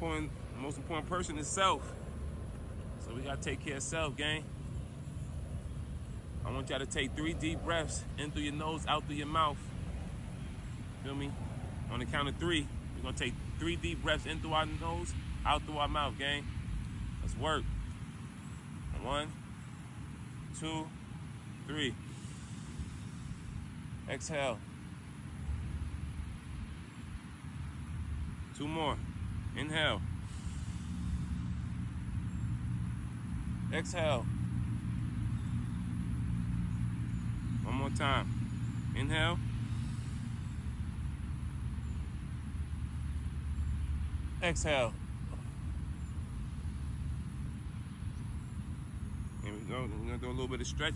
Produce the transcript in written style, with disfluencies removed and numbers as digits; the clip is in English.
important person is self. So we gotta take care of self, gang. I want y'all to take 3 deep breaths in through your nose, out through your mouth. Feel me? On the count of 3, we're gonna take 3 deep breaths in through our nose, out through our mouth, gang. Let's work. 1, 2, 3. Exhale. 2 more. Inhale. Exhale. 1 more time. Inhale. Exhale. Here we go. We're gonna do a little bit of stretching.